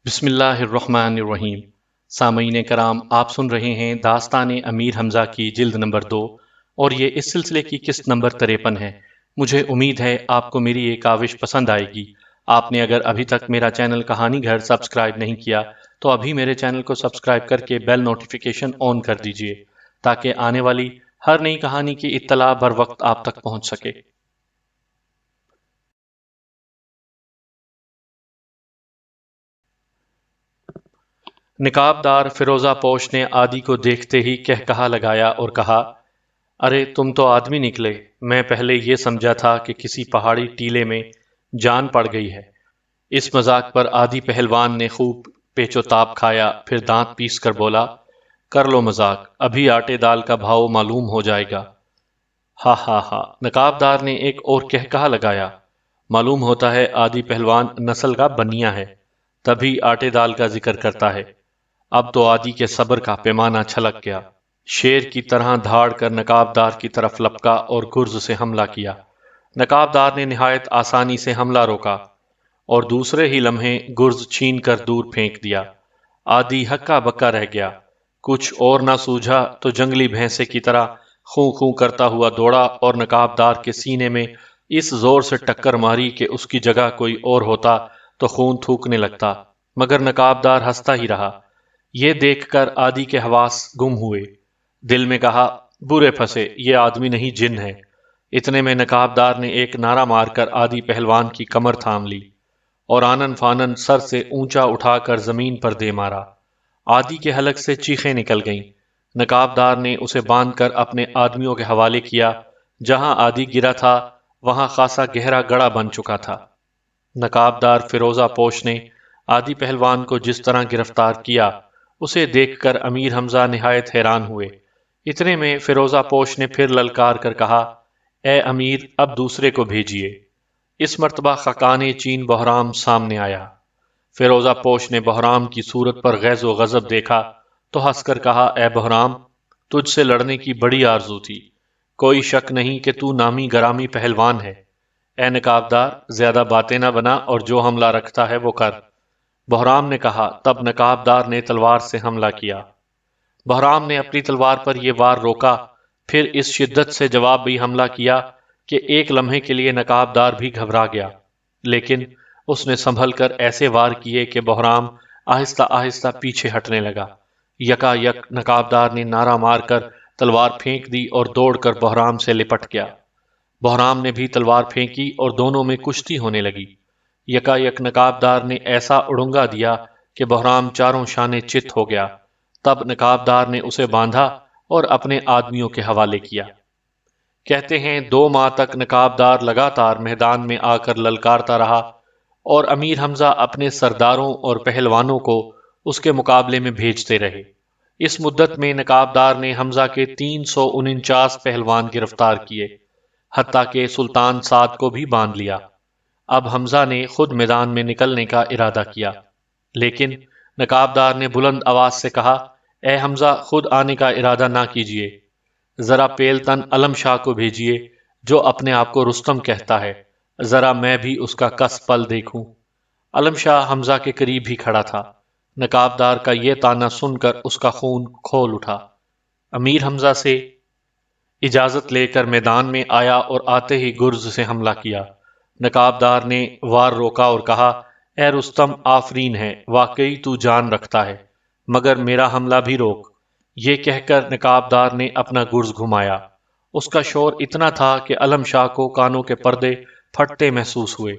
بسم اللہ الرحمن الرحیم۔ سامعین کرام، آپ سن رہے ہیں داستان امیر حمزہ کی جلد نمبر 2 اور یہ اس سلسلے کی قسط نمبر 53 ہے۔ مجھے امید ہے آپ کو میری یہ کاوش پسند آئے گی۔ آپ نے اگر ابھی تک میرا چینل کہانی گھر سبسکرائب نہیں کیا تو ابھی میرے چینل کو سبسکرائب کر کے بیل نوٹیفیکیشن آن کر دیجئے تاکہ آنے والی ہر نئی کہانی کی اطلاع بر وقت آپ تک پہنچ سکے۔ نقاب دار فیروزہ پوش نے عادی کو دیکھتے ہی کہا لگایا اور کہا، ارے تم تو آدمی نکلے، میں پہلے یہ سمجھا تھا کہ کسی پہاڑی ٹیلے میں جان پڑ گئی ہے۔ اس مذاق پر عادی پہلوان نے خوب پیچ و تاب کھایا، پھر دانت پیس کر بولا، کر لو مذاق، ابھی آٹے دال کا بھاؤ معلوم ہو جائے گا۔ ہا ہا ہا، نقاب دار نے ایک اور کہا لگایا، معلوم ہوتا ہے عادی پہلوان نسل کا بنیا ہے، تبھی آٹے دال کا ذکر کرتا ہے۔ اب تو عادی کے صبر کا پیمانہ چھلک گیا، شیر کی طرح دھاڑ کر نقاب دار کی طرف لپکا اور گرز سے حملہ کیا۔ نقاب دار نے نہایت آسانی سے حملہ روکا اور دوسرے ہی لمحے گرز چھین کر دور پھینک دیا۔ عادی ہکا بکا رہ گیا، کچھ اور نہ سوجھا تو جنگلی بھینسے کی طرح خوں خوں کرتا ہوا دوڑا اور نقاب دار کے سینے میں اس زور سے ٹکر ماری کہ اس کی جگہ کوئی اور ہوتا تو خون تھوکنے لگتا، مگر نقاب دار ہنستا ہی رہا۔ یہ دیکھ کر عادی کے حواس گم ہوئے، دل میں کہا، برے پھنسے، یہ آدمی نہیں جن ہے۔ اتنے میں نقاب دار نے ایک نعرہ مار کر عادی پہلوان کی کمر تھام لی اور آنن فانن سر سے اونچا اٹھا کر زمین پر دے مارا۔ عادی کے حلق سے چیخیں نکل گئیں۔ نقاب دار نے اسے باندھ کر اپنے آدمیوں کے حوالے کیا۔ جہاں عادی گرا تھا وہاں خاصا گہرا گڑھا بن چکا تھا۔ نقاب دار فیروزہ پوش نے عادی پہلوان کو جس طرح گرفتار کیا اسے دیکھ کر امیر حمزہ نہایت حیران ہوئے۔ اتنے میں فیروزہ پوش نے پھر للکار کر کہا، اے امیر، اب دوسرے کو بھیجیے۔ اس مرتبہ خاقان چین بہرام سامنے آیا۔ فیروزہ پوش نے بہرام کی صورت پر غیظ و غضب دیکھا تو ہنس کر کہا، اے بہرام، تجھ سے لڑنے کی بڑی آرزو تھی، کوئی شک نہیں کہ تو نامی گرامی پہلوان ہے۔ اے نقاب دار، زیادہ باتیں نہ بنا اور جو حملہ رکھتا ہے وہ کر۔ بہرام نے کہا۔ تب نقاب دار نے تلوار سے حملہ کیا۔ بہرام نے اپنی تلوار پر یہ وار روکا، پھر اس شدت سے جوابی حملہ کیا کہ ایک لمحے کے لیے نقاب دار بھی گھبرا گیا، لیکن اس نے سنبھل کر ایسے وار کیے کہ بہرام آہستہ آہستہ پیچھے ہٹنے لگا۔ یکا یک نقاب دار نے نعرہ مار کر تلوار پھینک دی اور دوڑ کر بہرام سے لپٹ گیا۔ بہرام نے بھی تلوار پھینکی اور دونوں میں کشتی ہونے لگی۔ یکا یک نقاب دار نے ایسا اڑنگا دیا کہ بہرام چاروں شانے چت ہو گیا۔ تب نقاب دار نے اسے باندھا اور اپنے آدمیوں کے حوالے کیا۔ کہتے ہیں 2 ماہ تک نقاب دار لگاتار میدان میں آ کر للکارتا رہا اور امیر حمزہ اپنے سرداروں اور پہلوانوں کو اس کے مقابلے میں بھیجتے رہے۔ اس مدت میں نقاب دار نے حمزہ کے 349 پہلوان گرفتار کیے، حتیٰ کہ سلطان سعد کو بھی باندھ لیا۔ اب حمزہ نے خود میدان میں نکلنے کا ارادہ کیا، لیکن نقاب دار نے بلند آواز سے کہا، اے حمزہ، خود آنے کا ارادہ نہ کیجیے، ذرا پیلتن علم شاہ کو بھیجیے جو اپنے آپ کو رستم کہتا ہے، ذرا میں بھی اس کا کس پل دیکھوں۔ علم شاہ حمزہ کے قریب ہی کھڑا تھا۔ نقاب دار کا یہ طعنہ سن کر اس کا خون کھول اٹھا۔ امیر حمزہ سے اجازت لے کر میدان میں آیا اور آتے ہی گرز سے حملہ کیا۔ نقاب دار نے وار روکا اور کہا، اے رستم، آفرین ہے، واقعی تو جان رکھتا ہے، مگر میرا حملہ بھی روک۔ یہ کہہ کر نقاب دار نے اپنا گرز گھمایا۔ اس کا شور اتنا تھا کہ علم شاہ کو کانوں کے پردے پھٹتے محسوس ہوئے۔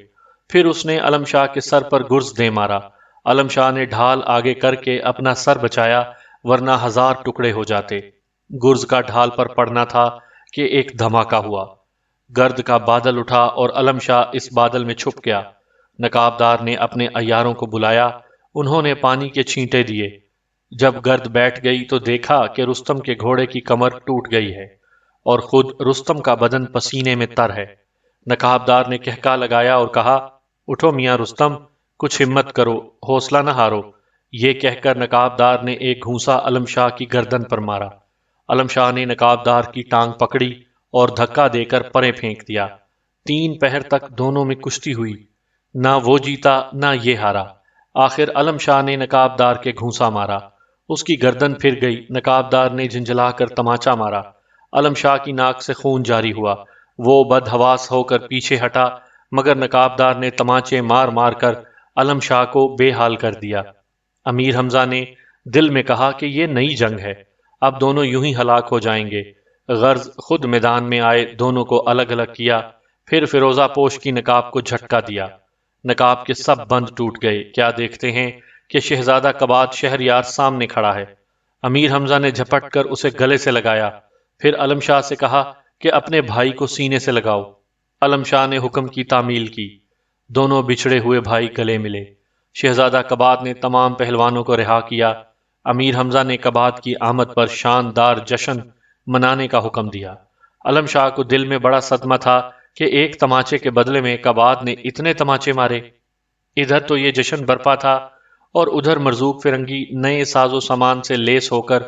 پھر اس نے علم شاہ کے سر پر گرز دے مارا۔ علم شاہ نے ڈھال آگے کر کے اپنا سر بچایا، ورنہ 1000 ٹکڑے ہو جاتے۔ گرز کا ڈھال پر پڑنا تھا کہ ایک دھماکہ ہوا، گرد کا بادل اٹھا اور علم شاہ اس بادل میں چھپ گیا۔ نقاب دار نے اپنے عیاروں کو بلایا، انہوں نے پانی کے چھینٹے دیے۔ جب گرد بیٹھ گئی تو دیکھا کہ رستم کے گھوڑے کی کمر ٹوٹ گئی ہے اور خود رستم کا بدن پسینے میں تر ہے۔ نقاب دار نے کہا لگایا اور کہا، اٹھو میاں رستم، کچھ ہمت کرو، حوصلہ نہ ہارو۔ یہ کہہ کر نقاب دار نے ایک گھونسا علم شاہ کی گردن پر مارا۔ علم شاہ نے نقاب دار کی ٹانگ پکڑی اور دھکا دے کر پرے پھینک دیا۔ 3 پہر تک دونوں میں کشتی ہوئی، نہ وہ جیتا نہ یہ ہارا۔ آخر علم شاہ نے نقابدار کے گھونسا مارا، اس کی گردن پھر گئی، نقابدار نے جھنجھلا کر تماچا مارا، علم شاہ کی ناک سے خون جاری ہوا، وہ بدحواس ہو کر پیچھے ہٹا، مگر نقابدار نے تماچے مار مار کر علم شاہ کو بے حال کر دیا۔ امیر حمزہ نے دل میں کہا کہ یہ نئی جنگ ہے، اب دونوں یوں ہی ہلاک ہو جائیں گے۔ غرض خود میدان میں آئے، دونوں کو الگ الگ کیا، پھر فیروزہ پوش کی نقاب کو جھٹکا دیا، نقاب کے سب بند ٹوٹ گئے۔ کیا دیکھتے ہیں کہ شہزادہ کباد شہریار سامنے کھڑا ہے۔ امیر حمزہ نے جھپٹ کر اسے گلے سے لگایا، پھر علم شاہ سے کہا کہ اپنے بھائی کو سینے سے لگاؤ۔ علم شاہ نے حکم کی تعمیل کی، دونوں بچھڑے ہوئے بھائی گلے ملے۔ شہزادہ کباد نے تمام پہلوانوں کو رہا کیا۔ امیر حمزہ نے کباد کی آمد پر شاندار جشن منانے کا حکم دیا۔ علم شاہ کو دل میں بڑا صدمہ تھا کہ ایک تماچے کے بدلے میں کباد نے اتنے تماچے مارے۔ ادھر تو یہ جشن برپا تھا اور ادھر مرزوق فرنگی نئے ساز و سامان سے لیس ہو کر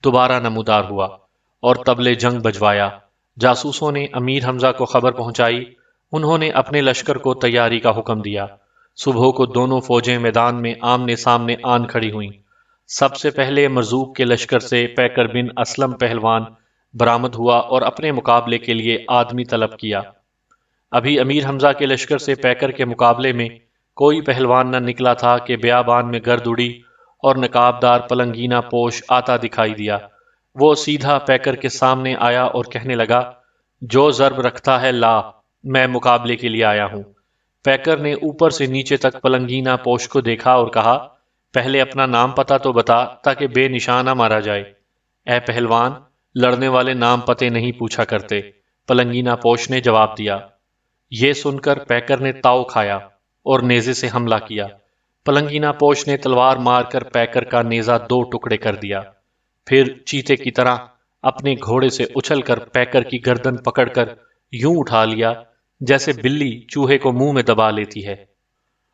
دوبارہ نمودار ہوا اور طبلِ جنگ بجوایا۔ جاسوسوں نے امیر حمزہ کو خبر پہنچائی، انہوں نے اپنے لشکر کو تیاری کا حکم دیا۔ صبح کو دونوں فوجیں میدان میں آمنے سامنے آن کھڑی ہوئیں۔ سب سے پہلے مرزوق کے لشکر سے پیکر بن اسلم پہلوان برآمد ہوا اور اپنے مقابلے کے لیے آدمی طلب کیا۔ ابھی امیر حمزہ کے لشکر سے پیکر کے مقابلے میں کوئی پہلوان نہ نکلا تھا کہ بیابان میں گرد اڑی اور نقابدار پلنگینہ پوش آتا دکھائی دیا۔ وہ سیدھا پیکر کے سامنے آیا اور کہنے لگا، جو ضرب رکھتا ہے لا، میں مقابلے کے لیے آیا ہوں۔ پیکر نے اوپر سے نیچے تک پلنگینہ پوش کو دیکھا اور کہا، پہلے اپنا نام پتہ تو بتا تاکہ بے نشانہ مارا جائے۔ اے پہلوان، لڑنے والے نام پتے نہیں پوچھا کرتے، پلنگینہ پوش نے جواب دیا۔ یہ سن کر پیکر نے تاؤ کھایا اور نیزے سے حملہ کیا۔ پلنگینہ پوش نے تلوار مار کر پیکر کا نیزہ دو ٹکڑے کر دیا، پھر چیتے کی طرح اپنے گھوڑے سے اچھل کر پیکر کی گردن پکڑ کر یوں اٹھا لیا جیسے بلی چوہے کو منہ میں دبا لیتی ہے۔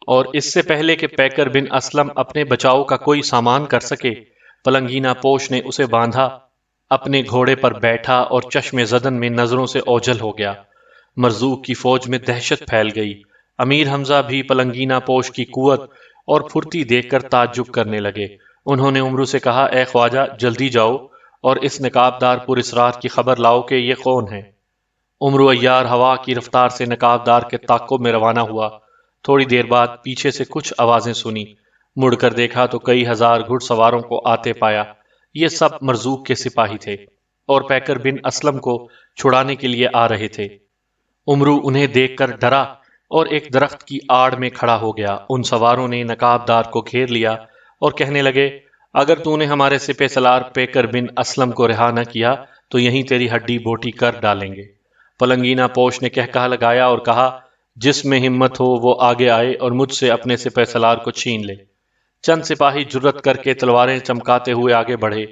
اور اس سے پہلے کہ پیکر بن اسلم اپنے بچاؤ کا کوئی سامان کر سکے، پلنگینہ پوش نے اسے باندھا، اپنے گھوڑے پر بیٹھا اور چشم زدن میں نظروں سے اوجھل ہو گیا۔ مرزوق کی فوج میں دہشت پھیل گئی۔ امیر حمزہ بھی پلنگینہ پوش کی قوت اور پھرتی دیکھ کر تعجب کرنے لگے۔ انہوں نے عمرو سے کہا، اے خواجہ، جلدی جاؤ اور اس نقابدار پر اسرار کی خبر لاؤ کہ یہ کون ہے۔ عمرو عیار ہوا کی رفتار سے نقابدار کے تعاقب میں روانہ ہوا۔ تھوڑی دیر بعد پیچھے سے کچھ آوازیں سنی، مڑ کر دیکھا تو کئی ہزار گھڑ سواروں کو آتے پایا۔ یہ سب مرزوق کے سپاہی تھے اور پیکر بن اسلم کو چھڑانے کے لیے آ رہے تھے۔ عمرو انہیں دیکھ کر ڈرا اور ایک درخت کی آڑ میں کھڑا ہو گیا۔ ان سواروں نے نقابدار کو گھیر لیا اور کہنے لگے، اگر تو نے ہمارے سپہ سالار پیکر بن اسلم کو رہا نہ کیا تو یہیں تیری ہڈی بوٹی کر ڈالیں گے۔ پلنگینہ پوش نے کہا لگایا اور کہا، جس میں ہمت ہو وہ آگے آئے اور مجھ سے اپنے سپہ سالار کو چھین لے۔ چند سپاہی جرت کر کے تلواریں چمکاتے ہوئے آگے بڑھے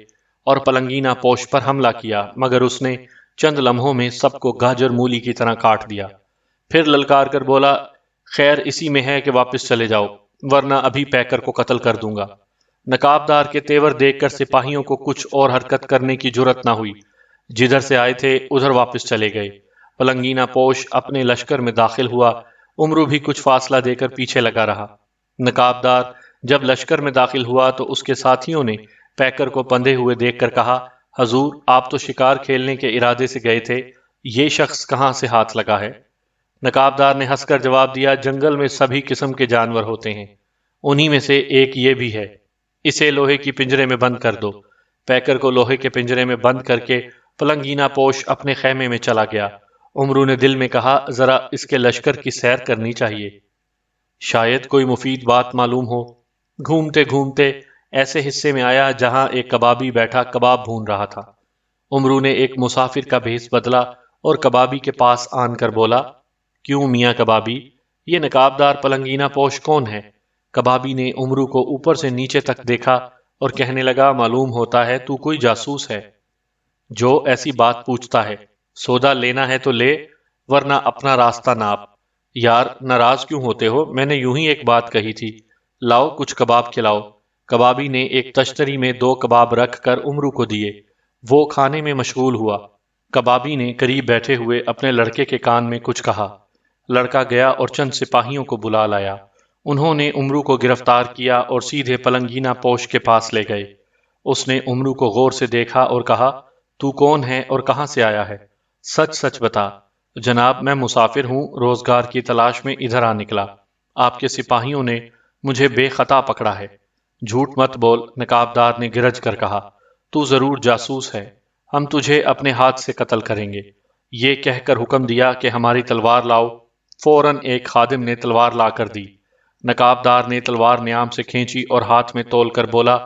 اور پلنگینہ پوش پر حملہ کیا، مگر اس نے چند لمحوں میں سب کو گاجر مولی کی طرح کاٹ دیا۔ پھر للکار کر بولا، خیر اسی میں ہے کہ واپس چلے جاؤ، ورنہ ابھی پیکر کو قتل کر دوں گا۔ نقابدار کے تیور دیکھ کر سپاہیوں کو کچھ اور حرکت کرنے کی جرت نہ ہوئی، جدھر سے آئے تھے ادھر واپس چلے گئے۔ پلنگینہ پوش اپنے لشکر میں داخل ہوا، عمرو بھی کچھ فاصلہ دے کر پیچھے لگا رہا۔ نقابدار جب لشکر میں داخل ہوا تو اس کے ساتھیوں نے پیکر کو بندھے ہوئے دیکھ کر کہا، حضور، آپ تو شکار کھیلنے کے ارادے سے گئے تھے، یہ شخص کہاں سے ہاتھ لگا ہے؟ نقابدار نے ہنس کر جواب دیا، جنگل میں سبھی قسم کے جانور ہوتے ہیں، انہی میں سے ایک یہ بھی ہے، اسے لوہے کی پنجرے میں بند کر دو۔ پیکر کو لوہے کے پنجرے میں بند کر کے پلنگینہ پوش اپنے خیمے میں چلا گیا۔ عمرو نے دل میں کہا، ذرا اس کے لشکر کی سیر کرنی چاہیے، شاید کوئی مفید بات معلوم ہو۔ گھومتے گھومتے ایسے حصے میں آیا جہاں ایک کبابی بیٹھا کباب بھون رہا تھا۔ عمرو نے ایک مسافر کا بھیس بدلا اور کبابی کے پاس آن کر بولا، کیوں میاں کبابی، یہ نقابدار پلنگینہ پوش کون ہے؟ کبابی نے عمرو کو اوپر سے نیچے تک دیکھا اور کہنے لگا، معلوم ہوتا ہے تو کوئی جاسوس ہے جو ایسی بات پوچھتا ہے۔ سودا لینا ہے تو لے، ورنہ اپنا راستہ ناپ۔ یار ناراض کیوں ہوتے ہو، میں نے یوں ہی ایک بات کہی تھی، لاؤ کچھ کباب کھلاؤ۔ کبابی نے ایک تشتری میں 2 کباب رکھ کر عمرو کو دیے، وہ کھانے میں مشغول ہوا۔ کبابی نے قریب بیٹھے ہوئے اپنے لڑکے کے کان میں کچھ کہا۔ لڑکا گیا اور چند سپاہیوں کو بلا لایا، انہوں نے عمرو کو گرفتار کیا اور سیدھے پلنگینا پوش کے پاس لے گئے۔ اس نے عمرو کو غور سے دیکھا اور کہا، تو کون ہے اور کہاں سے آیا ہے؟ سچ سچ بتا۔ جناب، میں مسافر ہوں، روزگار کی تلاش میں ادھر آ نکلا۔ آپ کے سپاہیوں نے مجھے بے خطا پکڑا ہے۔ جھوٹ مت بول، نقابدار نے گرج کر کہا، تو ضرور جاسوس ہے، ہم تجھے اپنے ہاتھ سے قتل کریں گے۔ یہ کہہ کر حکم دیا کہ ہماری تلوار لاؤ۔ فوراً ایک خادم نے تلوار لا کر دی۔ نقابدار نے تلوار نیام سے کھینچی اور ہاتھ میں تول کر بولا،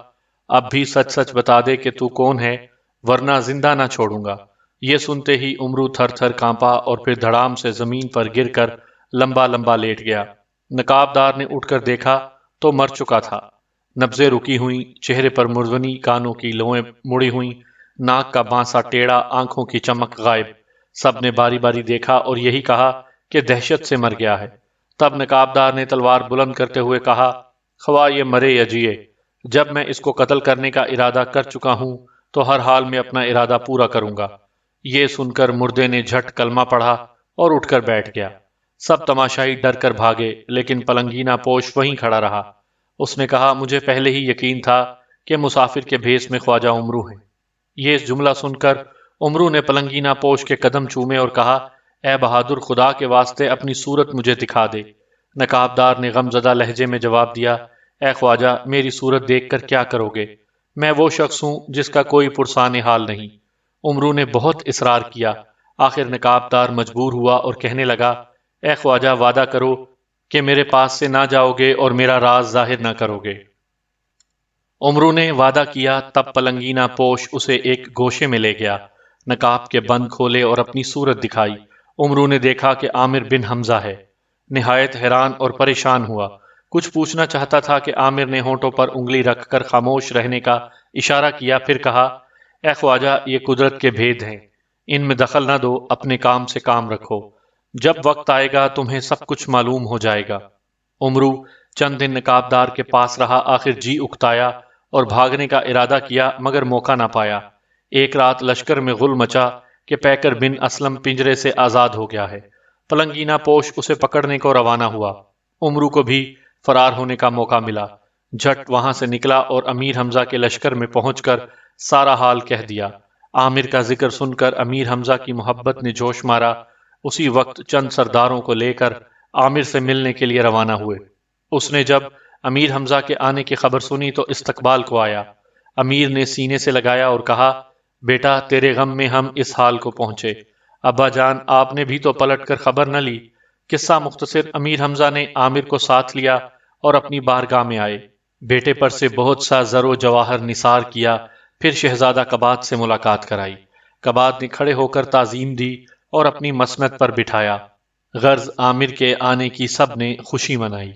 اب بھی سچ سچ بتا دے کہ تو کون ہے، ورنہ زندہ نہ چھوڑوں گا۔ یہ سنتے ہی عمرو تھر تھر کانپا اور پھر دھڑام سے زمین پر گر کر لمبا لمبا لیٹ گیا۔ نقابدار نے اٹھ کر دیکھا تو مر چکا تھا۔ نبضیں رکی ہوئیں، چہرے پر مردنی، کانوں کی لوئیں مڑی ہوئیں، ناک کا بانسا ٹیڑھا، آنکھوں کی چمک غائب۔ سب نے باری باری دیکھا اور یہی کہا کہ دہشت سے مر گیا ہے۔ تب نقابدار نے تلوار بلند کرتے ہوئے کہا، خواہ یہ مرے یا جیے، جب میں اس کو قتل کرنے کا ارادہ کر چکا ہوں تو ہر حال میں اپنا ارادہ پورا کروں گا۔ یہ سن کر مردے نے جھٹ کلمہ پڑھا اور اٹھ کر بیٹھ گیا۔ سب تماشائی ڈر کر بھاگے، لیکن پلنگینا پوش وہیں کھڑا رہا۔ اس نے کہا، مجھے پہلے ہی یقین تھا کہ مسافر کے بھیس میں خواجہ عمرو ہے۔ یہ جملہ سن کر عمرو نے پلنگینا پوش کے قدم چومے اور کہا، اے بہادر، خدا کے واسطے اپنی صورت مجھے دکھا دے۔ نقابدار نے غمزدہ لہجے میں جواب دیا، اے خواجہ، میری صورت دیکھ کر کیا کرو گے؟ میں وہ شخص ہوں جس کا کوئی پرسان حال نہیں۔ عمرو نے بہت اصرار کیا۔ آخر نقابدار مجبور ہوا اور کہنے لگا، اے خواجہ، وعدہ کرو کہ میرے پاس سے نہ جاؤ گے اور میرا راز ظاہر نہ کرو گے۔ عمرو نے وعدہ کیا۔ تب پلنگینا پوش اسے ایک گوشے میں لے گیا، نقاب کے بند کھولے اور اپنی صورت دکھائی۔ عمرو نے دیکھا کہ عامر بن حمزہ ہے۔ نہایت حیران اور پریشان ہوا۔ کچھ پوچھنا چاہتا تھا کہ عامر نے ہونٹوں پر انگلی رکھ کر خاموش رہنے کا اشارہ کیا، پھر کہا، اے خواجہ، یہ قدرت کے بھید ہیں، ان میں دخل نہ دو، اپنے کام سے کام رکھو، جب وقت آئے گا تمہیں سب کچھ معلوم ہو جائے گا۔ عمرو چند دن نقابدار کے پاس رہا، آخر جی اکتایا اور بھاگنے کا ارادہ کیا، مگر موقع نہ پایا۔ ایک رات لشکر میں غل مچا کہ پیکر بن اسلم پنجرے سے آزاد ہو گیا ہے۔ پلنگینا پوش اسے پکڑنے کو روانہ ہوا۔ عمرو کو بھی فرار ہونے کا موقع ملا۔ جھٹ وہاں سے نکلا اور امیر حمزہ کے لشکر میں پہنچ کر سارا حال کہہ دیا۔ عامر کا ذکر سن کر امیر حمزہ کی محبت نے جوش مارا۔ اسی وقت چند سرداروں کو لے کر عامر سے ملنے کے لیے روانہ ہوئے۔ اس نے جب امیر حمزہ کے آنے کی خبر سنی تو استقبال کو آیا۔ امیر نے سینے سے لگایا اور کہا، بیٹا، تیرے غم میں ہم اس حال کو پہنچے۔ ابا جان، آپ نے بھی تو پلٹ کر خبر نہ لی۔ قصہ مختصر، امیر حمزہ نے عامر کو ساتھ لیا اور اپنی بارگاہ میں آئے۔ بیٹے پر سے بہت سا زر و جواہر نثار کیا، پھر شہزادہ کباد سے ملاقات کرائی۔ کباد نے کھڑے ہو کر تعظیم دی اور اپنی مسند پر بٹھایا۔ غرض عامر کے آنے کی سب نے خوشی منائی۔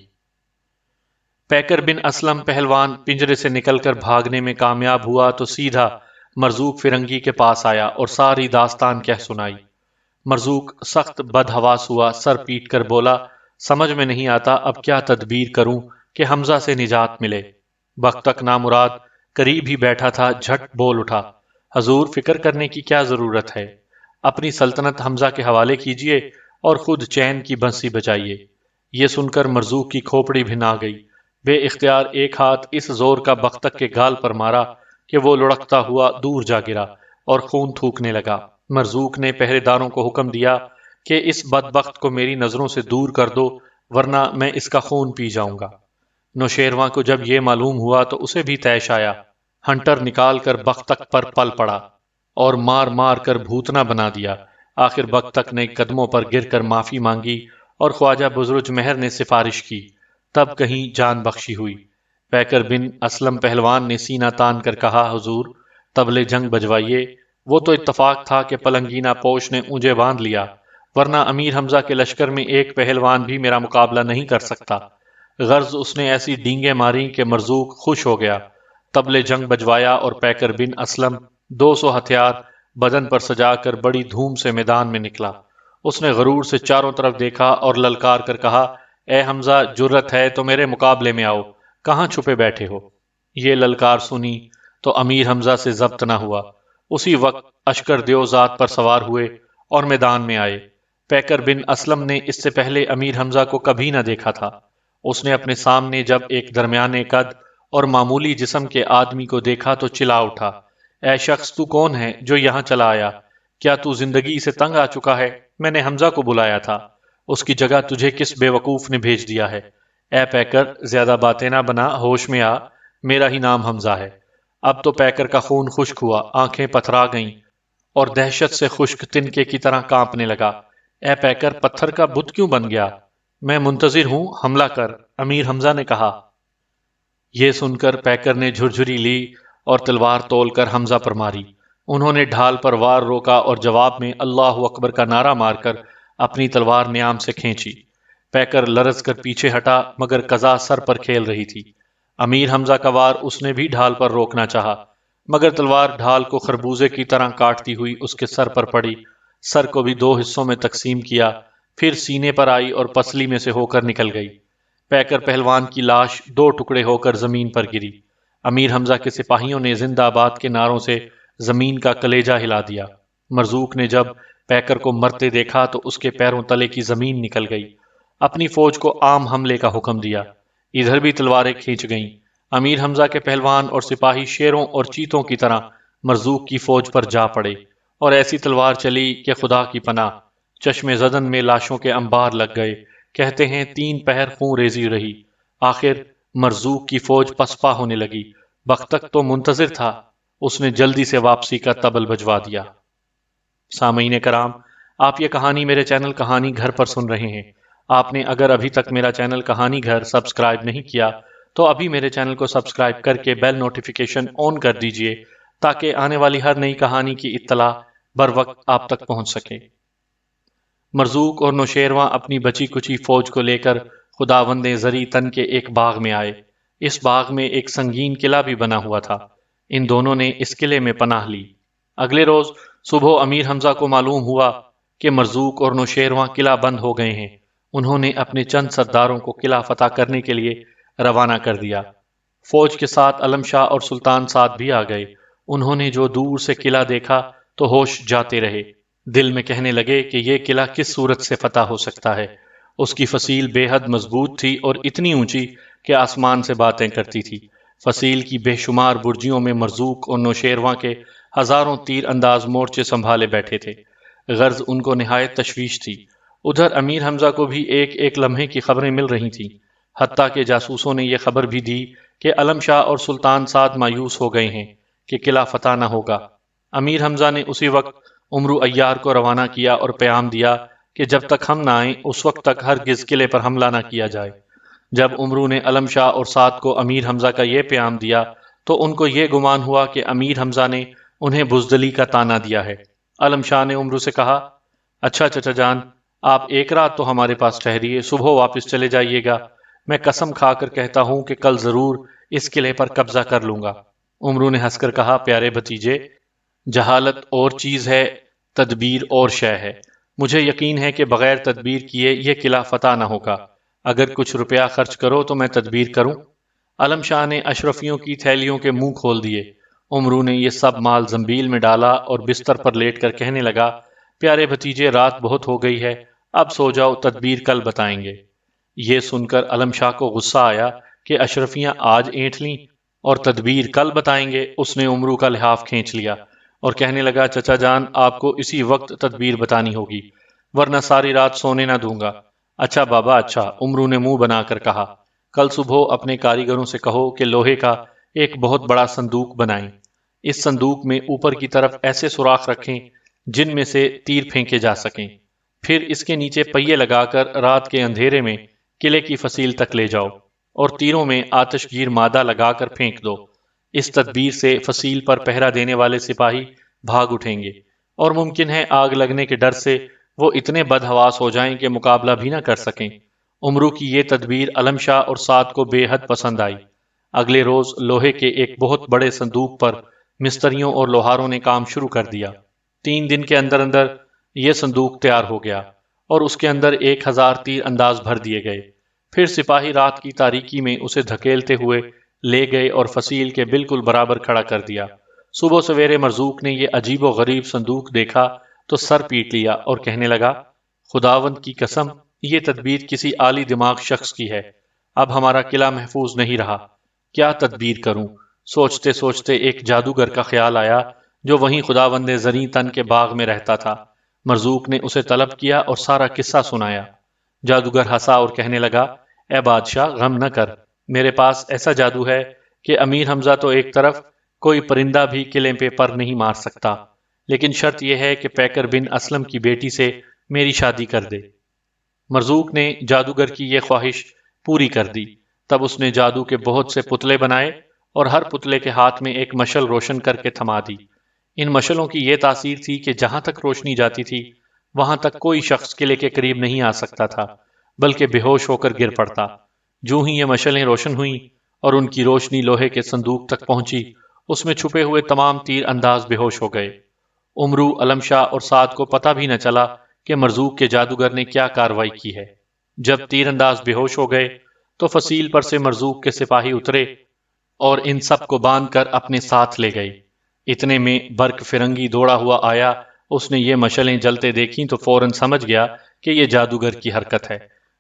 پیکر بن اسلم پہلوان پنجرے سے نکل کر بھاگنے میں کامیاب ہوا تو سیدھا مرزوق فرنگی کے پاس آیا اور ساری داستان کہہ سنائی۔ مرزوق سخت بدحواس ہوا، سر پیٹ کر بولا، سمجھ میں نہیں آتا اب کیا تدبیر کروں کہ حمزہ سے نجات ملے۔ بختک نامراد قریب ہی بیٹھا تھا، جھٹ بول اٹھا، حضور، فکر کرنے کی کیا ضرورت ہے؟ اپنی سلطنت حمزہ کے حوالے کیجئے اور خود چین کی بنسی بجائیے۔ یہ سن کر مرزوق کی کھوپڑی بھن آ گئی۔ بے اختیار ایک ہاتھ اس زور کا بختک کے گال پر مارا کہ وہ لڑکتا ہوا دور جا گرا اور خون تھوکنے لگا۔ مرزوق نے پہرے داروں کو حکم دیا کہ اس بدبخت کو میری نظروں سے دور کر دو، ورنہ میں اس کا خون پی جاؤں گا۔ نوشیرواں کو جب یہ معلوم ہوا تو اسے بھی طیش آیا۔ ہنٹر نکال کر بختک پر پل پڑا اور مار مار کر بھوتنا بنا دیا۔ آخر بختک نے قدموں پر گر کر معافی مانگی اور خواجہ بزرج مہر نے سفارش کی، تب کہیں جان بخشی ہوئی۔ پیکر بن اسلم پہلوان نے سینہ تان کر کہا، حضور، طبل جنگ بجوائیے۔ وہ تو اتفاق تھا کہ پلنگینا پوش نے مجھے باندھ لیا، ورنہ امیر حمزہ کے لشکر میں ایک پہلوان بھی میرا مقابلہ نہیں کر سکتا۔ غرض اس نے ایسی ڈینگیں ماری کہ مرزوق خوش ہو گیا۔ طبل جنگ بجوایا اور پیکر بن اسلم 200 ہتھیار بدن پر سجا کر بڑی دھوم سے میدان میں نکلا۔ اس نے غرور سے چاروں طرف دیکھا اور للکار کر کہا، اے حمزہ، جرت ہے تو میرے مقابلے میں آؤ، کہاں چھپے بیٹھے ہو؟ یہ للکار سنی تو امیر حمزہ سے ضبط نہ ہوا۔ اسی وقت اشکر دیو ذات پر سوار ہوئے اور میدان میں آئے۔ پیکر بن اسلم نے اس سے پہلے امیر حمزہ کو کبھی نہ دیکھا تھا۔ اس نے اپنے سامنے جب ایک درمیانے قد اور معمولی جسم کے آدمی کو دیکھا تو چلا اٹھا، اے شخص تو کون ہے جو یہاں چلا آیا؟ کیا تو زندگی سے تنگ آ چکا ہے؟ میں نے حمزہ کو بلایا تھا، اس کی جگہ تجھے کس بے وقوف نے بھیج دیا ہے؟ اے پیکر، زیادہ باتیں نہ بنا، ہوش میں آ، میرا ہی نام حمزہ ہے۔ اب تو پیکر کا خون خشک ہوا، آنکھیں پتھرا گئیں اور دہشت سے خشک تنکے کی طرح کانپنے لگا۔ اے پیکر، پتھر کا بت کیوں بن گیا؟ میں منتظر ہوں، حملہ کر، امیر حمزہ نے کہا۔ یہ سن کر پیکر نے جھرجھری لی اور تلوار تول کر حمزہ پر ماری۔ انہوں نے ڈھال پر وار روکا اور جواب میں اللہ اکبر کا نعرہ مار کر اپنی تلوار نیام سے کھینچی۔ پیکر لرز کر پیچھے ہٹا مگر قضا سر پر کھیل رہی تھی۔ امیر حمزہ کا وار اس نے بھی ڈھال پر روکنا چاہا مگر تلوار ڈھال کو خربوزے کی طرح کاٹتی ہوئی اس کے سر پر پڑی، سر کو بھی دو حصوں میں تقسیم کیا، پھر سینے پر آئی اور پسلی میں سے ہو کر نکل گئی۔ پیکر پہلوان کی لاش دو ٹکڑے ہو کر زمین پر گری۔ امیر حمزہ کے سپاہیوں نے زندہ آباد کے نعروں سے زمین کا کلیجہ ہلا دیا۔ مرزوق نے جب پیکر کو مرتے دیکھا تو اس کے پیروں تلے کی زمین نکل گئی۔ اپنی فوج کو عام حملے کا حکم دیا۔ ادھر بھی تلواریں کھینچ گئیں۔ امیر حمزہ کے پہلوان اور سپاہی شیروں اور چیتوں کی طرح مرزوق کی فوج پر جا پڑے اور ایسی تلوار چلی کہ خدا کی پناہ، چشم زدن میں لاشوں کے انبار لگ گئے۔ کہتے ہیں 3 پہر خون ریزی رہی، آخر مرزوق کی فوج پسپا ہونے لگی۔ بختک تو منتظر تھا، اس نے جلدی سے واپسی کا طبل بجوا دیا۔ سامعین کرام، آپ یہ کہانی میرے چینل کہانی گھر پر سن رہے ہیں۔ آپ نے اگر ابھی تک میرا چینل کہانی گھر سبسکرائب نہیں کیا تو ابھی میرے چینل کو سبسکرائب کر کے بیل نوٹیفیکیشن آن کر دیجئے تاکہ آنے والی ہر نئی کہانی کی اطلاع بر وقت آپ تک پہنچ سکے۔ مرزوق اور نوشیرواں اپنی بچی کچی فوج کو لے کر خداوند زری تن کے ایک باغ میں آئے۔ اس باغ میں ایک سنگین قلعہ بھی بنا ہوا تھا۔ ان دونوں نے اس قلعے میں پناہ لی۔ اگلے روز صبح امیر حمزہ کو معلوم ہوا کہ مرزوق اور نوشیرواں قلعہ بند ہو گئے ہیں۔ انہوں نے اپنے چند سرداروں کو قلعہ فتح کرنے کے لیے روانہ کر دیا۔ فوج کے ساتھ علم شاہ اور سلطان سعد بھی آ گئے۔ انہوں نے جو دور سے قلعہ دیکھا تو ہوش جاتے رہے، دل میں کہنے لگے کہ یہ قلعہ کس صورت سے فتح ہو سکتا ہے۔ اس کی فصیل بے حد مضبوط تھی اور اتنی اونچی کہ آسمان سے باتیں کرتی تھی۔ فصیل کی بے شمار برجیوں میں مرزوق اور نوشیرواں کے ہزاروں تیر انداز مورچے سنبھالے بیٹھے تھے۔ غرض ان کو نہایت تشویش تھی۔ ادھر امیر حمزہ کو بھی ایک ایک لمحے کی خبریں مل رہی تھیں، حتیٰ کہ جاسوسوں نے یہ خبر بھی دی کہ علم شاہ اور سلطان سعد مایوس ہو گئے ہیں کہ قلعہ فتح نہ ہوگا۔ امیر حمزہ نے اسی وقت عمرو عیار کو روانہ کیا اور پیام دیا کہ جب تک ہم نہ آئیں اس وقت تک ہرگز قلعے پر حملہ نہ کیا جائے۔ جب عمرو نے علم شاہ اور سعد کو امیر حمزہ کا یہ پیام دیا تو ان کو یہ گمان ہوا کہ امیر حمزہ نے انہیں بزدلی کا طعنہ دیا ہے۔ علم شاہ نے عمرو سے کہا، اچھا چچا جان، آپ ایک رات تو ہمارے پاس ٹھہریے، صبح واپس چلے جائیے گا۔ میں قسم کھا کر کہتا ہوں کہ کل ضرور اس قلعے پر قبضہ کر لوں گا۔ عمرو نے ہنس کر کہا، پیارے بھتیجے، جہالت اور چیز ہے، تدبیر اور شے ہے۔ مجھے یقین ہے کہ بغیر تدبیر کیے یہ قلعہ فتح نہ ہوگا۔ اگر کچھ روپیہ خرچ کرو تو میں تدبیر کروں۔ علم شاہ نے اشرفیوں کی تھیلیوں کے منہ کھول دیے۔ عمرو نے یہ سب مال زنبیل میں ڈالا اور بستر پر لیٹ کر کہنے لگا، پیارے بھتیجے، رات بہت ہو گئی ہے، اب سو جاؤ، تدبیر کل بتائیں گے۔ یہ سن کر علم شاہ کو غصہ آیا کہ اشرفیاں آج اینٹ لیں اور تدبیر کل بتائیں گے۔ اس نے عمرو کا لحاف کھینچ لیا اور کہنے لگا، چچا جان، آپ کو اسی وقت تدبیر بتانی ہوگی ورنہ ساری رات سونے نہ دوں گا۔ اچھا بابا اچھا، عمرو نے منہ بنا کر کہا، کل صبح اپنے کاریگروں سے کہو کہ لوہے کا ایک بہت بڑا صندوق بنائیں۔ اس صندوق میں اوپر کی طرف ایسے سوراخ رکھیں جن میں سے تیر پھینکے جا سکیں، پھر اس کے نیچے پہیے لگا کر رات کے اندھیرے میں قلعے کی فصیل تک لے جاؤ اور تیروں میں آتش گیر مادہ لگا کر پھینک دو۔ اس تدبیر سے فصیل پر پہرا دینے والے سپاہی بھاگ اٹھیں گے اور ممکن ہے آگ لگنے کے ڈر سے وہ اتنے بدحواس ہو جائیں کہ مقابلہ بھی نہ کر سکیں۔ عمرو کی یہ تدبیر علم شاہ اور سعد کو بے حد پسند آئی۔ اگلے روز لوہے کے ایک بہت بڑے صندوق پر مستریوں اور لوہاروں نے کام شروع کر دیا۔ 3 دن کے اندر اندر یہ صندوق تیار ہو گیا اور اس کے اندر 1000 تیر انداز بھر دیے گئے۔ پھر سپاہی رات کی تاریکی میں اسے دھکیلتے ہوئے لے گئے اور فصیل کے بالکل برابر کھڑا کر دیا۔ صبح سویرے مرزوق نے یہ عجیب و غریب صندوق دیکھا تو سر پیٹ لیا اور کہنے لگا، خداوند کی قسم، یہ تدبیر کسی عالی دماغ شخص کی ہے۔ اب ہمارا قلعہ محفوظ نہیں رہا، کیا تدبیر کروں؟ سوچتے سوچتے ایک جادوگر کا خیال آیا جو وہیں خداوند زریں تن کے باغ میں رہتا تھا۔ مرزوق نے اسے طلب کیا اور سارا قصہ سنایا۔ جادوگر ہنسا اور کہنے لگا، اے بادشاہ غم نہ کر، میرے پاس ایسا جادو ہے کہ امیر حمزہ تو ایک طرف، کوئی پرندہ بھی قلعے پہ پر نہیں مار سکتا، لیکن شرط یہ ہے کہ پیکر بن اسلم کی بیٹی سے میری شادی کر دے۔ مرزوق نے جادوگر کی یہ خواہش پوری کر دی۔ تب اس نے جادو کے بہت سے پتلے بنائے اور ہر پتلے کے ہاتھ میں ایک مشل روشن کر کے تھما دی۔ ان مشلوں کی یہ تاثیر تھی کہ جہاں تک روشنی جاتی تھی وہاں تک کوئی شخص قلعے کے قریب نہیں آ سکتا تھا، بلکہ بے ہوش ہو کر گر پڑتا۔ جو ہی یہ مشلیں روشن ہوئیں اور ان کی روشنی لوہے کے صندوق تک پہنچی، اس میں چھپے ہوئے تمام تیر انداز بے ہوش ہو گئے۔ عمرو، علم شاہ اور سعد کو پتہ بھی نہ چلا کہ مرزوق کے جادوگر نے کیا کاروائی کی ہے۔ جب تیر انداز بے ہوش ہو گئے تو فصیل پر سے مرزوق کے سپاہی اترے اور ان سب کو باندھ کر اپنے ساتھ لے گئے۔ اتنے میں برق فرنگی دوڑا ہوا آیا، اس نے یہ مشلیں جلتے دیکھیں تو فوراً سمجھ گیا کہ یہ جادوگر کی حرکت ہے۔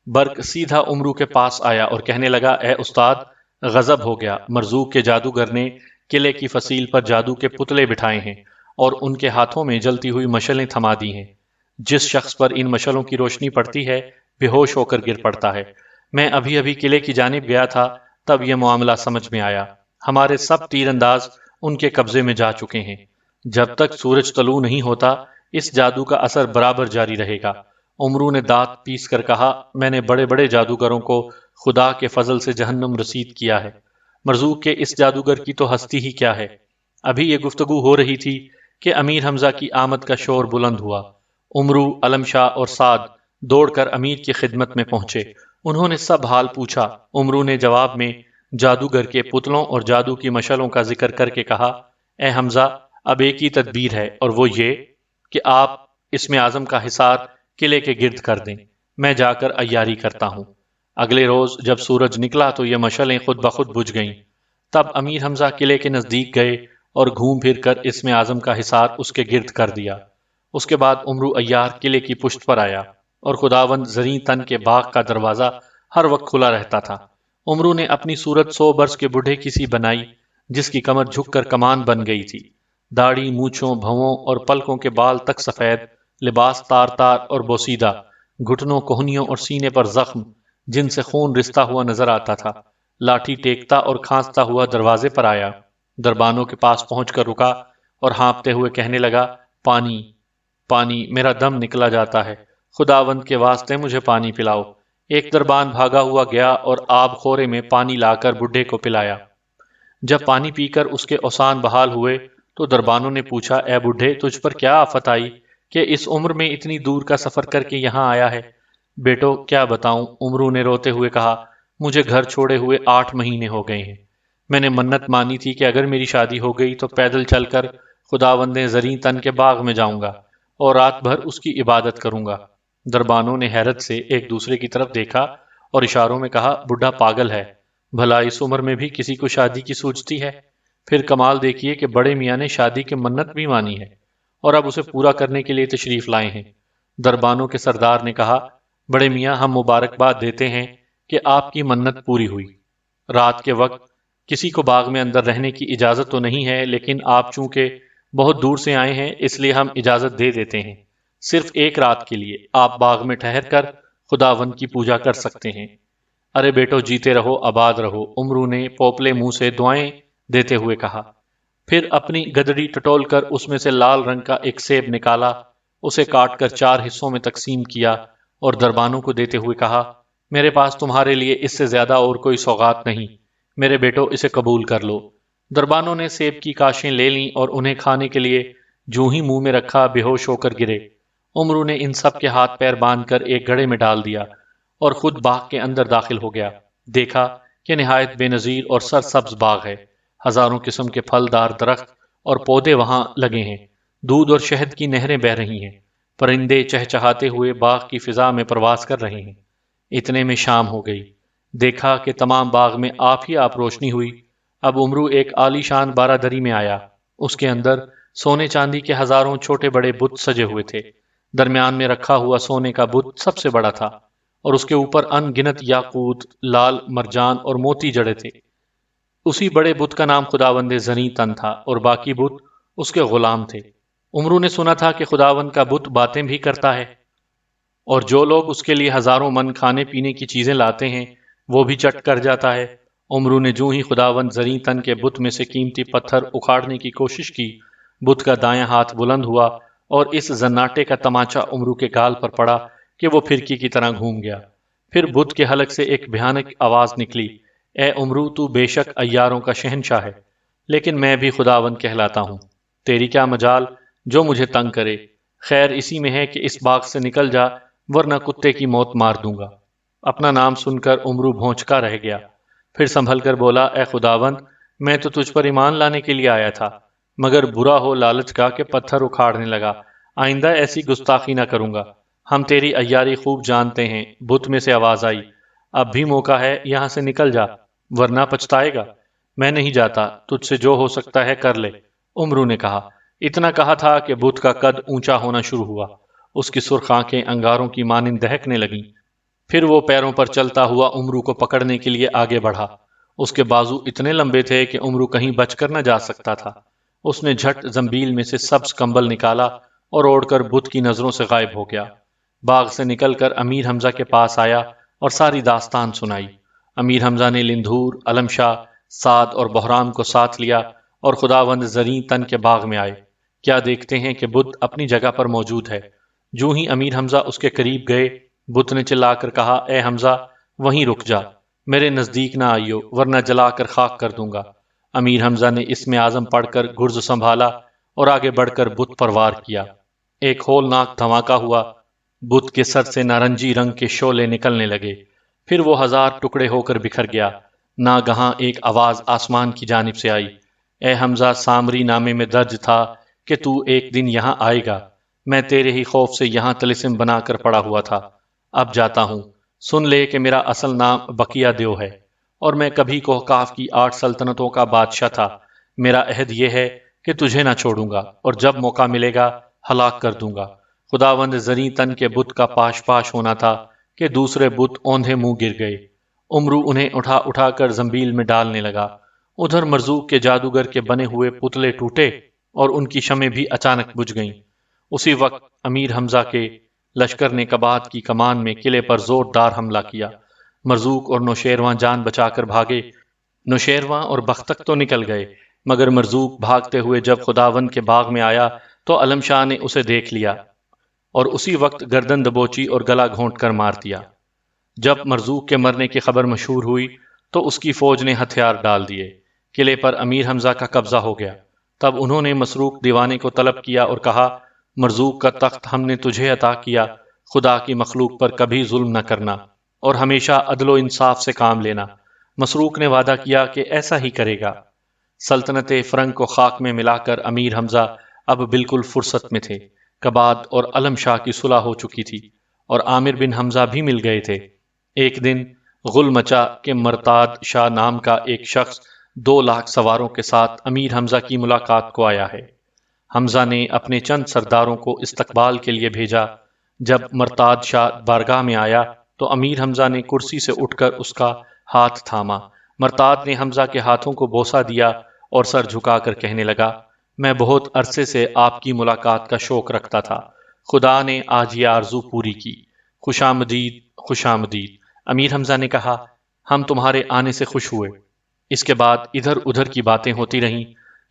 برق سیدھا عمرو کے پاس آیا اور کہنے لگا، اے استاد، غضب ہو گیا، مرزوق کے جادوگر نے قلعے کی فصیل پر جادو کے پتلے بٹھائے ہیں اور ان کے ہاتھوں میں جلتی ہوئی مشلیں تھما دی ہیں۔ جس شخص پر ان مشلوں کی روشنی پڑتی ہے بے ہوش ہو کر گر پڑتا ہے۔ میں ابھی ابھی قلعے کی جانب گیا تھا، تب یہ معاملہ سمجھ میں آیا۔ ہمارے سب تیر انداز ان کے قبضے میں جا چکے ہیں۔ جب تک سورج طلوع نہیں ہوتا اس جادو کا اثر برابر جاری رہے گا۔ عمرو نے دانت پیس کر کہا، میں نے بڑے بڑے جادوگروں کو خدا کے فضل سے جہنم رسید کیا ہے، مرزوق کے اس جادوگر کی تو ہستی ہی کیا ہے۔ ابھی یہ گفتگو ہو رہی تھی کہ امیر حمزہ کی آمد کا شور بلند ہوا۔ عمرو، علم شاہ اور سعد دوڑ کر امیر کی خدمت میں پہنچے۔ انہوں نے سب حال پوچھا۔ عمرو نے جواب میں جادوگر کے پتلوں اور جادو کی مشلوں کا ذکر کر کے کہا، اے حمزہ، اب ایک ہی تدبیر ہے اور وہ یہ کہ آپ اسم اعظم کا حصار قلعے کے گرد کر دیں، میں جا کر عیاری کرتا ہوں۔ اگلے روز جب سورج نکلا تو یہ مشلیں خود بخود بجھ گئیں۔ تب امیر حمزہ قلعے کے نزدیک گئے اور گھوم پھر کر اسم اعظم کا حصار اس کے گرد کر دیا۔ اس کے بعد عمرو عیار قلعے کی پشت پر آیا اور خداوند زریں تن کے باغ کا دروازہ ہر وقت کھلا رہتا تھا۔ عمرو نے اپنی صورت 100 برس کے بوڑھے کی سی بنائی جس کی کمر جھک کر کمان بن گئی تھی۔ داڑھی، مونچھوں، بھووں اور پلکوں کے بال تک سفید، لباس تار تار اور بوسیدہ، گھٹنوں، کوہنیوں اور سینے پر زخم جن سے خون رستا ہوا نظر آتا تھا۔ لاٹھی ٹیکتا اور کھانستا ہوا دروازے پر آیا، دربانوں کے پاس پہنچ کر رکا اور ہانپتے ہوئے کہنے لگا، پانی، پانی، میرا دم نکلا جاتا ہے، خداوند کے واسطے مجھے پانی پلاؤ۔ ایک دربان بھاگا ہوا گیا اور آب خورے میں پانی لا کر بڈھے کو پلایا۔ جب پانی پی کر اس کے اوسان بحال ہوئے تو دربانوں نے پوچھا، اے بڈھے، تجھ پر کیا آفت آئی کہ اس عمر میں اتنی دور کا سفر کر کے یہاں آیا ہے؟ بیٹو، کیا بتاؤں، عمرو نے روتے ہوئے کہا، مجھے گھر چھوڑے ہوئے 8 مہینے ہو گئے ہیں۔ میں نے منت مانی تھی کہ اگر میری شادی ہو گئی تو پیدل چل کر خداوند زریں تن کے باغ میں جاؤں گا اور رات بھر اس کی عبادت کروں گا۔ دربانوں نے حیرت سے ایک دوسرے کی طرف دیکھا اور اشاروں میں کہا، بڈھا پاگل ہے، بھلا اس عمر میں بھی کسی کو شادی کی سوچتی ہے؟ پھر کمال دیکھیے کہ بڑے میاں نے شادی کی منت بھی مانی ہے اور اب اسے پورا کرنے کے لیے تشریف لائے ہیں۔ دربانوں کے سردار نے کہا، بڑے میاں، ہم مبارکباد دیتے ہیں کہ آپ کی منت پوری ہوئی۔ رات کے وقت کسی کو باغ میں اندر رہنے کی اجازت تو نہیں ہے، لیکن آپ چونکہ بہت دور سے آئے ہیں اس لیے ہم اجازت دے دیتے ہیں۔ صرف ایک رات کے لیے آپ باغ میں ٹھہر کر خداوند کی پوجا کر سکتے ہیں۔ ارے بیٹو، جیتے رہو، آباد رہو، عمرو نے پوپلے منہ سے دعائیں دیتے ہوئے کہا۔ پھر اپنی گدڑی ٹٹول کر اس میں سے لال رنگ کا ایک سیب نکالا، اسے کاٹ کر 4 حصوں میں تقسیم کیا اور دربانوں کو دیتے ہوئے کہا، میرے پاس تمہارے لیے اس سے زیادہ اور کوئی سوغات نہیں، میرے بیٹو اسے قبول کر لو۔ دربانوں نے سیب کی کاشیں لے لیں اور انہیں کھانے کے لیے جو ہی منہ میں رکھا بے ہوش ہو کر گرے۔ عمرو نے ان سب کے ہاتھ پیر باندھ کر ایک گڑھے میں ڈال دیا اور خود باغ کے اندر داخل ہو گیا۔ دیکھا کہ نہایت بے نظیر اور سرسبز باغ ہے، ہزاروں قسم کے پھلدار درخت اور پودے وہاں لگے ہیں، دودھ اور شہد کی نہریں بہہ رہی ہیں، پرندے چہچہاتے ہوئے باغ کی فضا میں پرواز کر رہے ہیں۔ اتنے میں شام ہو گئی۔ دیکھا کہ تمام باغ میں آپ ہی آپ روشنی ہوئی۔ اب عمرو ایک عالی شان بارادری میں آیا، اس کے اندر سونے چاندی کے ہزاروں چھوٹے بڑے بت سجے ہوئے تھے۔ درمیان میں رکھا ہوا سونے کا بت سب سے بڑا تھا، اور اس کے اوپر ان گنت یاقوت، لال مرجان اور موتی جڑے تھے۔ اسی بڑے بت کا نام خداوند زریں تن تھا، اور باقی بت اس کے غلام تھے۔ عمرو نے سنا تھا کہ خداوند کا بت باتیں بھی کرتا ہے، اور جو لوگ اس کے لیے ہزاروں من کھانے پینے کی چیزیں لاتے ہیں وہ بھی چٹ کر جاتا ہے۔ عمرو نے جو ہی خداوند زریں تن کے بت میں سے قیمتی پتھر اکھاڑنے کی کوشش کی، بت کا دایاں ہاتھ بلند ہوا اور اس زناٹے کا تماچا عمرو کے گال پر پڑا کہ وہ پھرکی کی طرح گھوم گیا۔ پھر بت کے حلق سے ایک بھیانک آواز نکلی، اے عمرو، تو بے شک عیاروں کا شہنشاہ ہے، لیکن میں بھی خداوند کہلاتا ہوں۔ تیری کیا مجال جو مجھے تنگ کرے؟ خیر اسی میں ہے کہ اس باغ سے نکل جا، ورنہ کتے کی موت مار دوں گا۔ اپنا نام سن کر عمرو بھونچکا رہ گیا، پھر سنبھل کر بولا، اے خداوند، میں تو تجھ پر ایمان لانے کے لیے آیا تھا، مگر برا ہو لالچ کا کہ پتھر اکھاڑنے لگا۔ آئندہ ایسی گستاخی نہ کروں گا۔ ہم تیری عیاری خوب جانتے ہیں۔ بت میں سے آواز آئی، اب بھی موقع ہے، یہاں سے نکل جا، ورنہ پچھتائے گا۔ میں نہیں جاتا، تجھ سے جو ہو سکتا ہے کر لے، عمرو نے کہا۔ اتنا کہا تھا کہ بت کا قد اونچا ہونا شروع ہوا، اس کی سرخ آنکھیں انگاروں کی مانند دہکنے لگیں۔ پھر وہ پیروں پر چلتا ہوا عمرو کو پکڑنے کے لیے آگے بڑھا۔ اس کے بازو اتنے لمبے تھے کہ عمرو کہیں بچ کر نہ جا سکتا تھا۔ اس نے جھٹ زنبیل میں سے سبز کمبل نکالا اور اوڑھ کر بت کی نظروں سے غائب ہو گیا۔ باغ سے نکل کر امیر حمزہ کے پاس آیا اور ساری داستان سنائی۔ امیر حمزہ نے لندھور، علم شاہ، سعد اور بہرام کو ساتھ لیا اور خداوند زریں تن کے باغ میں آئے۔ کیا دیکھتے ہیں کہ بت اپنی جگہ پر موجود ہے۔ جو ہی امیر حمزہ اس کے قریب گئے، بت نے چلا کر کہا، اے حمزہ، وہیں رک جا، میرے نزدیک نہ آئیو، ورنہ جلا کر خاک کر دوں گا۔ امیر حمزہ نے اسم اعظم پڑھ کر گرز سنبھالا اور آگے بڑھ کر بت پر وار کیا۔ ایک ہولناک دھماکہ ہوا، بت کے سر سے نارنجی رنگ کے شعلے نکلنے لگے، پھر وہ ہزار ٹکڑے ہو کر بکھر گیا۔ ناگہاں ایک آواز آسمان کی جانب سے آئی، اے حمزہ، سامری نامے میں درج تھا کہ تو ایک دن یہاں آئے گا۔ میں تیرے ہی خوف سے یہاں طلسم بنا کر پڑا ہوا تھا۔ اب جاتا ہوں۔ سن لے کہ میرا اصل نام بقیہ دیو ہے، اور میں کبھی کوہکاف کی 8 سلطنتوں کا بادشاہ تھا۔ میرا عہد یہ ہے کہ تجھے نہ چھوڑوں گا، اور جب موقع ملے گا ہلاک کر دوں گا۔ خداوند زریں تن کے بت کا پاش پاش ہونا تھا کہ دوسرے بت اوندھے منہ گر گئے۔ عمرو انہیں اٹھا اٹھا کر زنبیل میں ڈالنے لگا۔ ادھر مرزوق کے جادوگر کے بنے ہوئے پتلے ٹوٹے اور ان کی شمیں بھی اچانک بجھ گئیں۔ اسی وقت امیر حمزہ کے لشکر نے کبات کی کمان میں قلعے پر زوردار حملہ کیا۔ مرزوق اور نوشیرواں جان بچا کر بھاگے۔ نوشیرواں اور بختک تو نکل گئے، مگر مرزوق بھاگتے ہوئے جب خداوند کے باغ میں آیا تو علم شاہ نے اسے دیکھ لیا اور اسی وقت گردن دبوچی اور گلا گھونٹ کر مار دیا۔ جب مرزوق کے مرنے کی خبر مشہور ہوئی تو اس کی فوج نے ہتھیار ڈال دیے۔ قلعے پر امیر حمزہ کا قبضہ ہو گیا۔ تب انہوں نے مسروق دیوانے کو طلب کیا اور کہا، مرزوق کا تخت ہم نے تجھے عطا کیا، خدا کی مخلوق پر کبھی ظلم نہ کرنا اور ہمیشہ عدل و انصاف سے کام لینا۔ مسروق نے وعدہ کیا کہ ایسا ہی کرے گا۔ سلطنت فرنگ کو خاک میں ملا کر امیر حمزہ اب بالکل فرصت میں تھے۔ کباد اور علم شاہ کی صلح ہو چکی تھی اور عامر بن حمزہ بھی مل گئے تھے۔ ایک دن غل مچا کہ مرتاد شاہ نام کا ایک شخص 2 لاکھ سواروں کے ساتھ امیر حمزہ کی ملاقات کو آیا ہے۔ حمزہ نے اپنے چند سرداروں کو استقبال کے لیے بھیجا۔ جب مرتاد شاہ بارگاہ میں آیا تو امیر حمزہ نے کرسی سے اٹھ کر اس کا ہاتھ تھاما۔ مرتاد نے حمزہ کے ہاتھوں کو بوسہ دیا اور سر جھکا کر کہنے لگا، میں بہت عرصے سے آپ کی ملاقات کا شوق رکھتا تھا۔ خدا نے آج یہ آرزو پوری کی۔ خوش آمدید، خوش آمدید۔ امیر حمزہ نے کہا، ہم تمہارے آنے سے خوش ہوئے۔ اس کے بعد ادھر ادھر کی باتیں ہوتی رہیں۔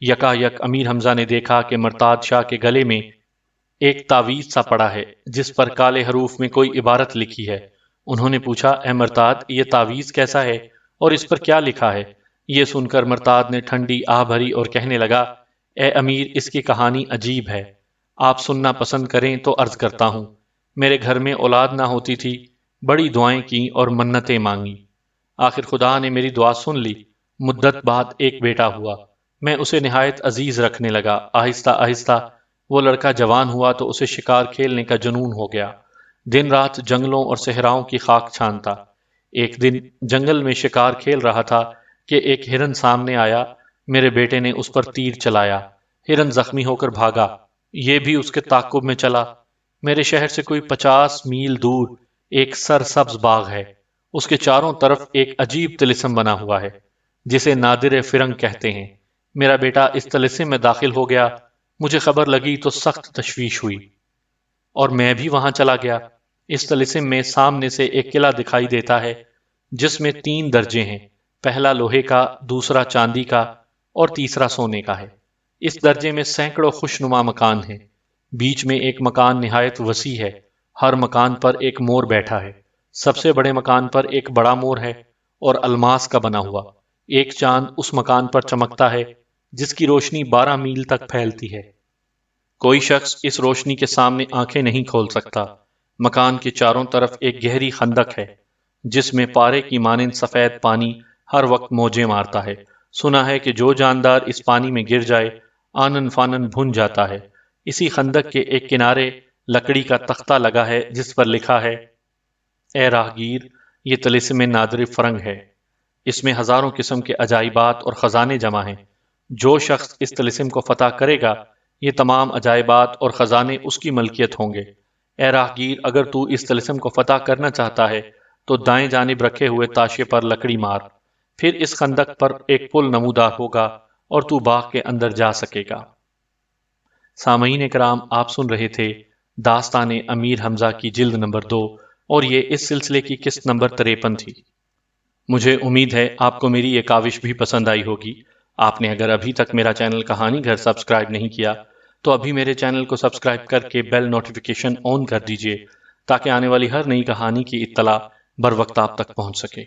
یکا یک امیر حمزہ نے دیکھا کہ مرتاد شاہ کے گلے میں ایک تعویذ سا پڑا ہے جس پر کالے حروف میں کوئی عبارت لکھی ہے۔ انہوں نے پوچھا، اے مرتاد، یہ تعویذ کیسا ہے اور اس پر کیا لکھا ہے؟ یہ سن کر مرتاد نے ٹھنڈی آہ بھری اور کہنے لگا، اے امیر، اس کی کہانی عجیب ہے، آپ سننا پسند کریں تو عرض کرتا ہوں۔ میرے گھر میں اولاد نہ ہوتی تھی، بڑی دعائیں کیں اور منتیں مانگی۔ آخر خدا نے میری دعا سن لی۔ مدت بعد ایک بیٹا ہوا۔ میں اسے نہایت عزیز رکھنے لگا۔ آہستہ آہستہ وہ لڑکا جوان ہوا تو اسے شکار کھیلنے کا جنون ہو گیا۔ دن رات جنگلوں اور صحراؤں کی خاک چھانتا۔ ایک دن جنگل میں شکار کھیل رہا تھا کہ ایک ہرن سامنے آیا۔ میرے بیٹے نے اس پر تیر چلایا۔ ہرن زخمی ہو کر بھاگا۔ یہ بھی اس کے تعاقب میں چلا۔ میرے شہر سے کوئی 50 میل دور ایک سرسبز باغ ہے، اس کے چاروں طرف ایک عجیب طلسم بنا ہوا ہے جسے نادر فرنگ کہتے ہیں۔ میرا بیٹا اس طلسم میں داخل ہو گیا، مجھے خبر لگی تو سخت تشویش ہوئی اور میں بھی وہاں چلا گیا۔ اس طلسم میں سامنے سے ایک قلعہ دکھائی دیتا ہے جس میں 3 درجے ہیں، پہلا لوہے کا، دوسرا چاندی کا اور تیسرا سونے کا ہے۔ اس درجے میں سینکڑوں خوشنما مکان ہیں، بیچ میں ایک مکان نہایت وسیع ہے، ہر مکان پر ایک مور بیٹھا ہے۔ سب سے بڑے مکان پر ایک بڑا مور ہے اور الماس کا بنا ہوا ایک چاند اس مکان پر چمکتا ہے جس کی روشنی 12 میل تک پھیلتی ہے۔ کوئی شخص اس روشنی کے سامنے آنکھیں نہیں کھول سکتا۔ مکان کے چاروں طرف ایک گہری خندق ہے جس میں پارے کی مانند سفید پانی ہر وقت موجیں مارتا ہے۔ سنا ہے کہ جو جاندار اس پانی میں گر جائے آنن فانن بھن جاتا ہے۔ اسی خندق کے ایک کنارے لکڑی کا تختہ لگا ہے جس پر لکھا ہے، اے راہگیر، یہ طلسم نادر فرنگ ہے، اس میں ہزاروں قسم کے عجائبات اور خزانے جمع ہیں۔ جو شخص اس طلسم کو فتح کرے گا یہ تمام عجائبات اور خزانے اس کی ملکیت ہوں گے۔ اے راہگیر، اگر تو اس طلسم کو فتح کرنا چاہتا ہے تو دائیں جانب رکھے ہوئے تاشے پر لکڑی مار، پھر اس خندق پر ایک پل نمودار ہوگا اور تو باغ کے اندر جا سکے گا۔ سامعین اکرام، آپ سن رہے تھے داستان امیر حمزہ کی جلد نمبر 2 اور یہ اس سلسلے کی قسط نمبر 53 تھی۔ مجھے امید ہے آپ کو میری یہ کاوش بھی پسند آئی ہوگی۔ آپ نے اگر ابھی تک میرا چینل کہانی گھر سبسکرائب نہیں کیا تو ابھی میرے چینل کو سبسکرائب کر کے بیل نوٹیفیکیشن آن کر دیجئے تاکہ آنے والی ہر نئی کہانی کی اطلاع بر وقت آپ تک پہنچ سکے۔